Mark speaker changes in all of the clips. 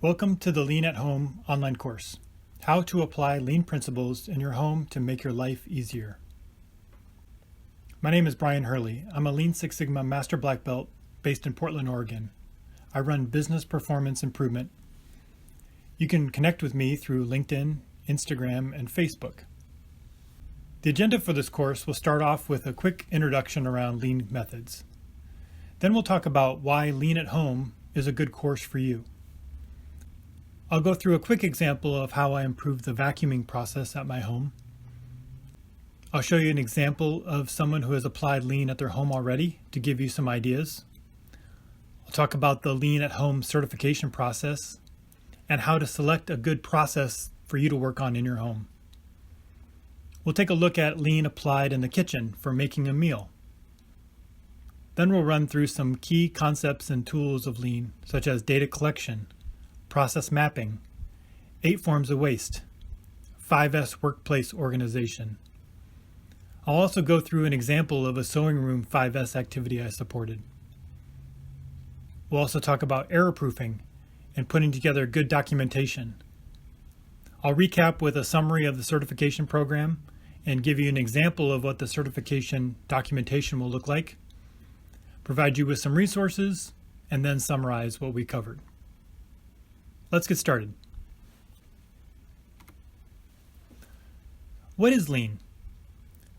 Speaker 1: Welcome to the Lean at Home online course, How to Apply Lean Principles in Your Home to Make Your Life Easier. My name is Brian Hurley. I'm a Lean Six Sigma Master Black Belt based in Portland, Oregon. I run business performance improvement. You can connect with me through LinkedIn, Instagram, and Facebook. The agenda for this course will start off with a quick introduction around lean methods. Then we'll talk about why Lean at Home is a good course for you. I'll go through a quick example of how I improved the vacuuming process at my home. I'll show you an example of someone who has applied Lean at their home already to give you some ideas. I'll talk about the Lean at Home certification process and how to select a good process for you to work on in your home. We'll take a look at Lean applied in the kitchen for making a meal. Then we'll run through some key concepts and tools of Lean, such as data collection, process mapping, 8 forms of waste, 5S workplace organization. I'll also go through an example of a sewing room 5S activity I supported. We'll also talk about error proofing and putting together good documentation. I'll recap with a summary of the certification program and give you an example of what the certification documentation will look like, provide you with some resources, and then summarize what we covered. Let's get started. What is Lean?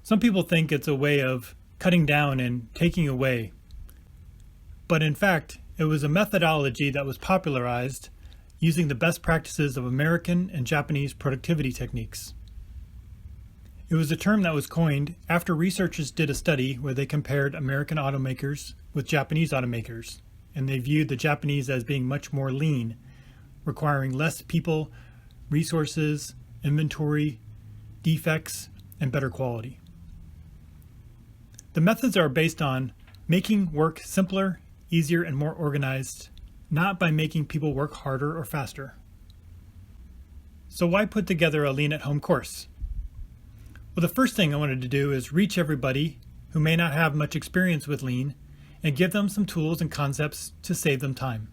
Speaker 1: Some people think it's a way of cutting down and taking away, but in fact, it was a methodology that was popularized using the best practices of American and Japanese productivity techniques. It was a term that was coined after researchers did a study where they compared American automakers with Japanese automakers, and they viewed the Japanese as being much more lean, requiring less people, resources, inventory, defects, and better quality. The methods are based on making work simpler, easier, and more organized, not by making people work harder or faster. So why put together a Lean at Home course? Well, the first thing I wanted to do is reach everybody who may not have much experience with Lean and give them some tools and concepts to save them time.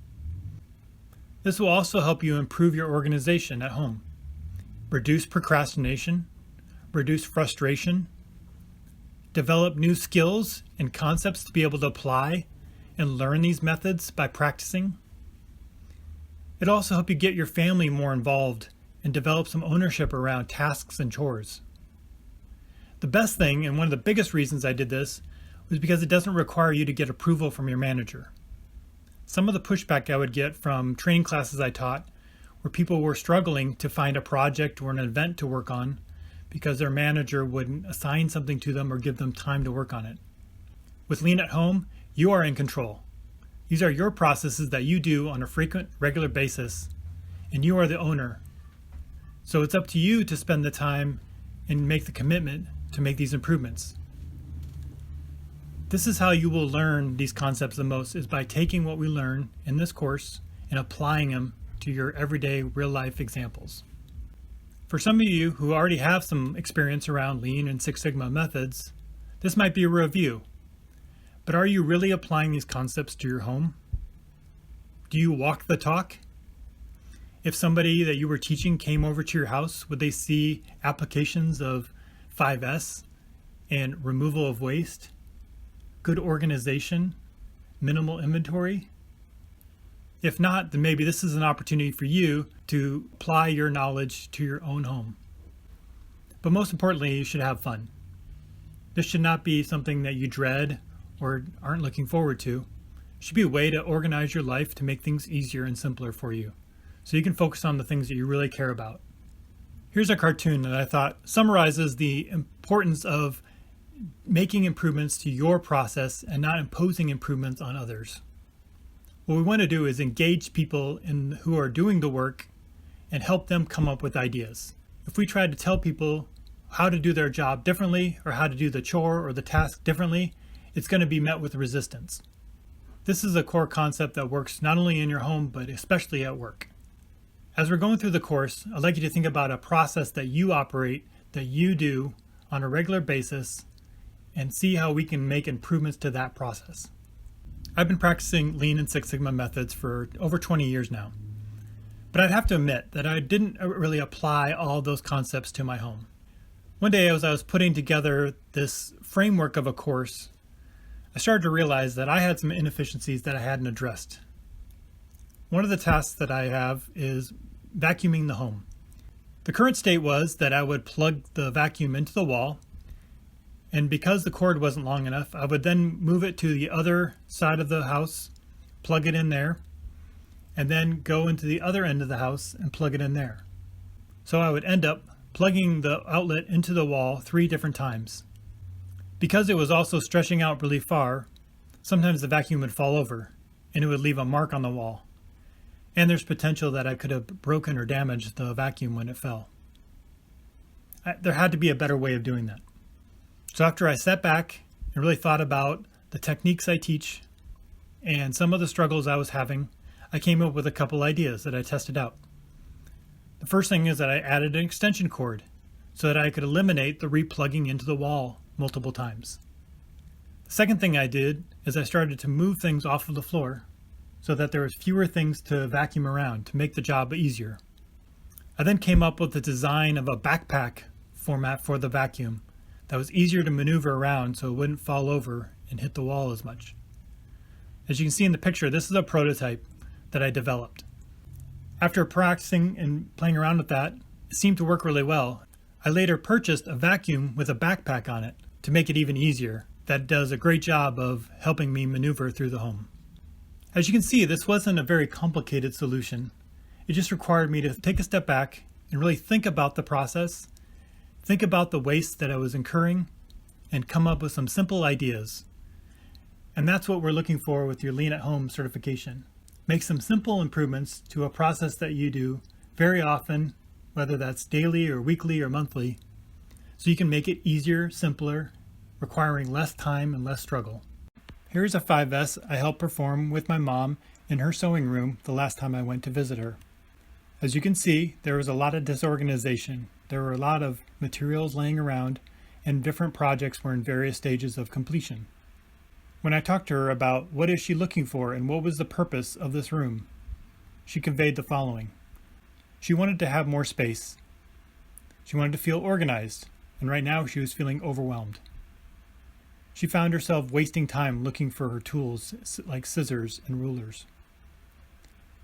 Speaker 1: This will also help you improve your organization at home, reduce procrastination, reduce frustration, develop new skills and concepts to be able to apply and learn these methods by practicing. It'll also help you get your family more involved and develop some ownership around tasks and chores. The best thing, and one of the biggest reasons I did this, was because it doesn't require you to get approval from your manager. Some of the pushback I would get from training classes I taught where people were struggling to find a project or an event to work on because their manager wouldn't assign something to them or give them time to work on it. With Lean at Home, you are in control. These are your processes that you do on a frequent, regular basis, and you are the owner. So it's up to you to spend the time and make the commitment to make these improvements. This is how you will learn these concepts the most, is by taking what we learn in this course and applying them to your everyday real-life examples. For some of you who already have some experience around Lean and Six Sigma methods, this might be a review. But are you really applying these concepts to your home? Do you walk the talk? If somebody that you were teaching came over to your house, would they see applications of 5S and removal of waste, good organization, minimal inventory? If not, then maybe this is an opportunity for you to apply your knowledge to your own home. But most importantly, you should have fun. This should not be something that you dread or aren't looking forward to. It should be a way to organize your life to make things easier and simpler for you, so you can focus on the things that you really care about. Here's a cartoon that I thought summarizes the importance of making improvements to your process and not imposing improvements on others. What we want to do is engage people who are doing the work and help them come up with ideas. If we try to tell people how to do their job differently or how to do the chore or the task differently, it's going to be met with resistance. This is a core concept that works not only in your home, but especially at work. As we're going through the course, I'd like you to think about a process that you operate, that you do on a regular basis, and see how we can make improvements to that process. I've been practicing Lean and Six Sigma methods for over 20 years now. But I'd have to admit that I didn't really apply all those concepts to my home. One day as I was putting together this framework of a course, I started to realize that I had some inefficiencies that I hadn't addressed. One of the tasks that I have is vacuuming the home. The current state was that I would plug the vacuum into the wall, and because the cord wasn't long enough, I would then move it to the other side of the house, plug it in there, and then go into the other end of the house and plug it in there. So I would end up plugging the outlet into the wall 3 different times. Because it was also stretching out really far, sometimes the vacuum would fall over and it would leave a mark on the wall. And there's potential that I could have broken or damaged the vacuum when it fell. There had to be a better way of doing that. So after I sat back and really thought about the techniques I teach and some of the struggles I was having, I came up with a couple ideas that I tested out. The first thing is that I added an extension cord so that I could eliminate the replugging into the wall multiple times. The second thing I did is I started to move things off of the floor so that there was fewer things to vacuum around to make the job easier. I then came up with the design of a backpack format for the vacuum that was easier to maneuver around so it wouldn't fall over and hit the wall as much. As you can see in the picture, this is a prototype that I developed. After practicing and playing around with that, it seemed to work really well. I later purchased a vacuum with a backpack on it to make it even easier. That does a great job of helping me maneuver through the home. As you can see, this wasn't a very complicated solution. It just required me to take a step back and really think about the process, think about the waste that I was incurring, and come up with some simple ideas. And that's what we're looking for with your Lean at Home certification. Make some simple improvements to a process that you do very often, whether that's daily or weekly or monthly, so you can make it easier, simpler, requiring less time and less struggle. Here's a 5S I helped perform with my mom in her sewing room the last time I went to visit her. As you can see, there was a lot of disorganization. There were a lot of materials laying around, and different projects were in various stages of completion. When I talked to her about what is she looking for and what was the purpose of this room, she conveyed the following. She wanted to have more space. She wanted to feel organized, and right now she was feeling overwhelmed. She found herself wasting time looking for her tools like scissors and rulers.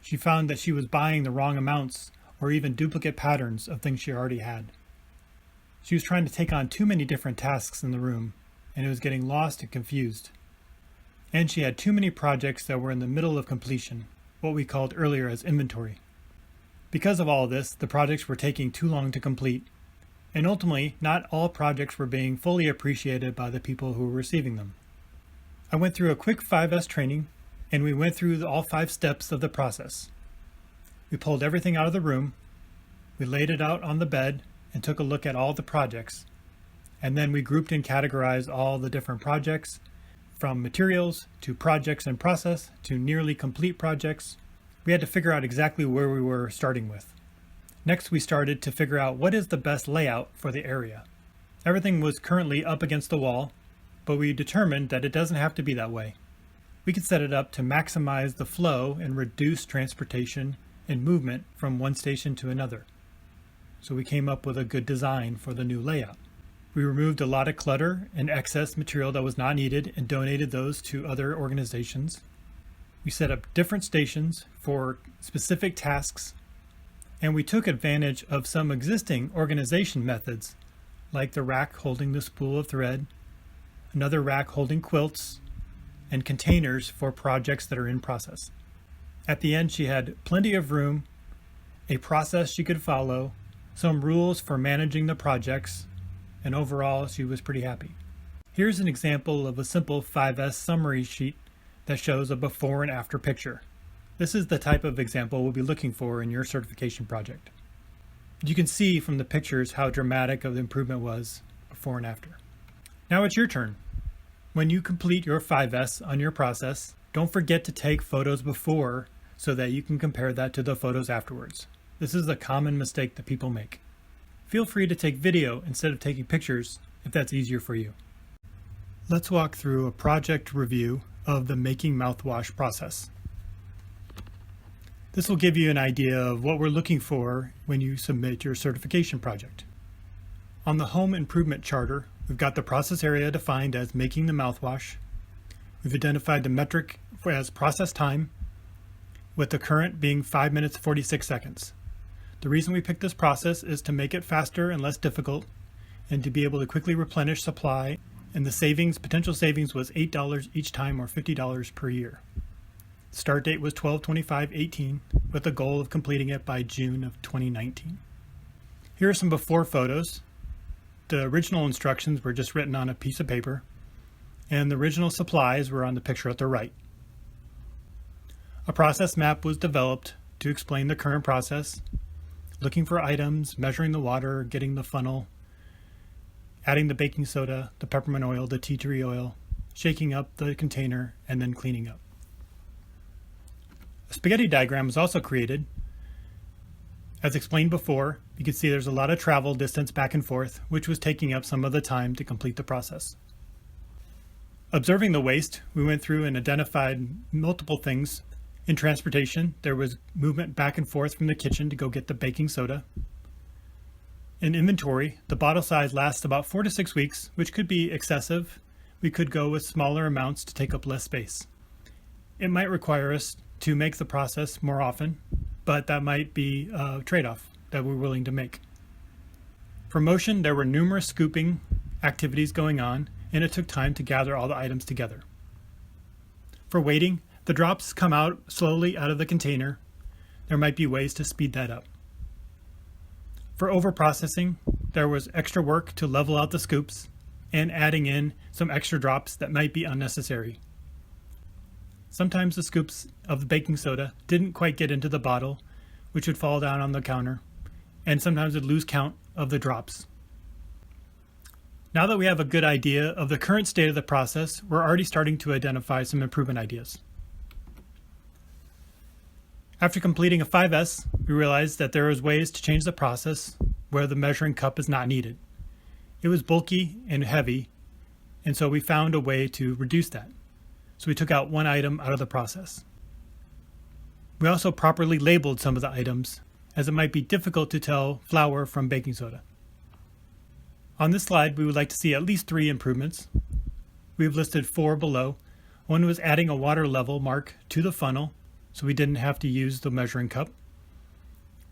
Speaker 1: She found that she was buying the wrong amounts or even duplicate patterns of things she already had. She was trying to take on too many different tasks in the room, and it was getting lost and confused. And she had too many projects that were in the middle of completion, what we called earlier as inventory. Because of all of this, the projects were taking too long to complete, and ultimately, not all projects were being fully appreciated by the people who were receiving them. I went through a quick 5S training, and we went through all 5 steps of the process. We pulled everything out of the room, we laid it out on the bed, and took a look at all the projects. And then we grouped and categorized all the different projects, from materials to projects in process to nearly complete projects. We had to figure out exactly where we were starting with. Next, we started to figure out what is the best layout for the area. Everything was currently up against the wall, but we determined that it doesn't have to be that way. We could set it up to maximize the flow and reduce transportation and movement from one station to another. So we came up with a good design for the new layout. We removed a lot of clutter and excess material that was not needed and donated those to other organizations. We set up different stations for specific tasks, and we took advantage of some existing organization methods, like the rack holding the spool of thread, another rack holding quilts, and containers for projects that are in process. At the end, she had plenty of room, a process she could follow, some rules for managing the projects, and overall, she was pretty happy. Here's an example of a simple 5S summary sheet that shows a before and after picture. This is the type of example we'll be looking for in your certification project. You can see from the pictures how dramatic of the improvement was before and after. Now it's your turn. When you complete your 5S on your process, don't forget to take photos before so that you can compare that to the photos afterwards. This is a common mistake that people make. Feel free to take video instead of taking pictures if that's easier for you. Let's walk through a project review of the making mouthwash process. This will give you an idea of what we're looking for when you submit your certification project. On the Home Improvement Charter, we've got the process area defined as making the mouthwash. We've identified the metric as process time, with the current being 5 minutes 46 seconds. The reason we picked this process is to make it faster and less difficult, and to be able to quickly replenish supply, and the potential savings was $8 each time or $50 per year. Start date was 12/25/18 with the goal of completing it by June of 2019. Here are some before photos. The original instructions were just written on a piece of paper, and the original supplies were on the picture at the right. A process map was developed to explain the current process, looking for items, measuring the water, getting the funnel, adding the baking soda, the peppermint oil, the tea tree oil, shaking up the container, and then cleaning up. A spaghetti diagram was also created. As explained before, you can see there's a lot of travel distance back and forth, which was taking up some of the time to complete the process. Observing the waste, we went through and identified multiple things. In transportation, there was movement back and forth from the kitchen to go get the baking soda. In inventory, the bottle size lasts about 4 to 6 weeks, which could be excessive. We could go with smaller amounts to take up less space. It might require us to make the process more often, but that might be a trade-off that we're willing to make. For motion, there were numerous scooping activities going on, and it took time to gather all the items together. For weighting, the drops come out slowly out of the container. There might be ways to speed that up. For overprocessing, there was extra work to level out the scoops and adding in some extra drops that might be unnecessary. Sometimes the scoops of the baking soda didn't quite get into the bottle, which would fall down on the counter, and sometimes would lose count of the drops. Now that we have a good idea of the current state of the process, we're already starting to identify some improvement ideas. After completing a 5S, we realized that there was ways to change the process where the measuring cup is not needed. It was bulky and heavy, and so we found a way to reduce that. So we took out one item out of the process. We also properly labeled some of the items, as it might be difficult to tell flour from baking soda. On this slide, we would like to see at least 3 improvements. We've listed 4 below. One was adding a water level mark to the funnel, so we didn't have to use the measuring cup.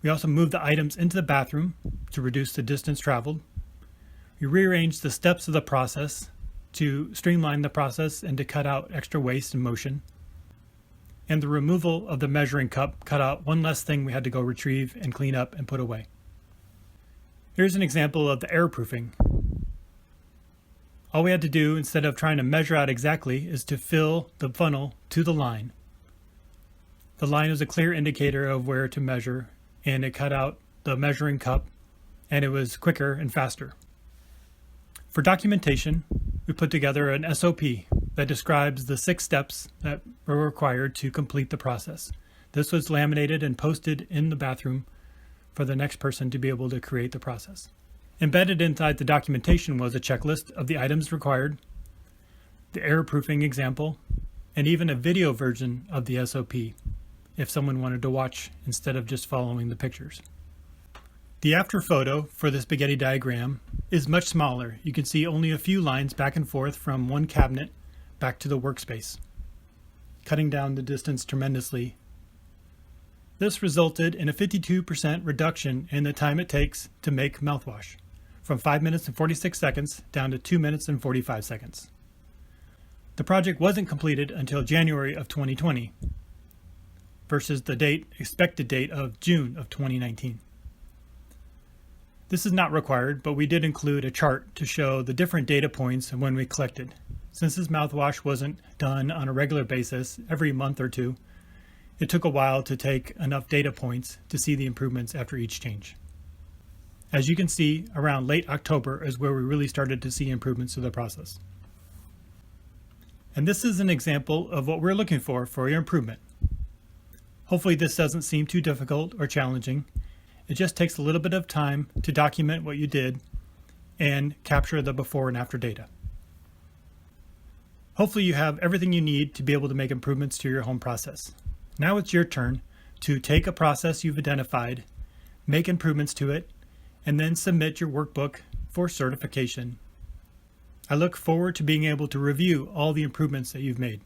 Speaker 1: We also moved the items into the bathroom to reduce the distance traveled. We rearranged the steps of the process to streamline the process and to cut out extra waste and motion. And the removal of the measuring cup cut out one less thing we had to go retrieve and clean up and put away. Here's an example of the air proofing. All we had to do, instead of trying to measure out exactly, is to fill the funnel to the line. The line is a clear indicator of where to measure, and it cut out the measuring cup, and it was quicker and faster. For documentation, we put together an SOP that describes the 6 steps that were required to complete the process. This was laminated and posted in the bathroom for the next person to be able to create the process. Embedded inside the documentation was a checklist of the items required, the airproofing example, and even a video version of the SOP if someone wanted to watch instead of just following the pictures. The after photo for the spaghetti diagram is much smaller. You can see only a few lines back and forth from one cabinet back to the workspace, cutting down the distance tremendously. This resulted in a 52% reduction in the time it takes to make mouthwash, from 5 minutes and 46 seconds down to 2 minutes and 45 seconds. The project wasn't completed until January of 2020 versus the expected date of June of 2019. This is not required, but we did include a chart to show the different data points and when we collected. Since this mouthwash wasn't done on a regular basis every month or two, it took a while to take enough data points to see the improvements after each change. As you can see, around late October is where we really started to see improvements to the process. And this is an example of what we're looking for your improvement. Hopefully this doesn't seem too difficult or challenging. It just takes a little bit of time to document what you did and capture the before and after data. Hopefully you have everything you need to be able to make improvements to your home process. Now it's your turn to take a process you've identified, make improvements to it, and then submit your workbook for certification. I look forward to being able to review all the improvements that you've made.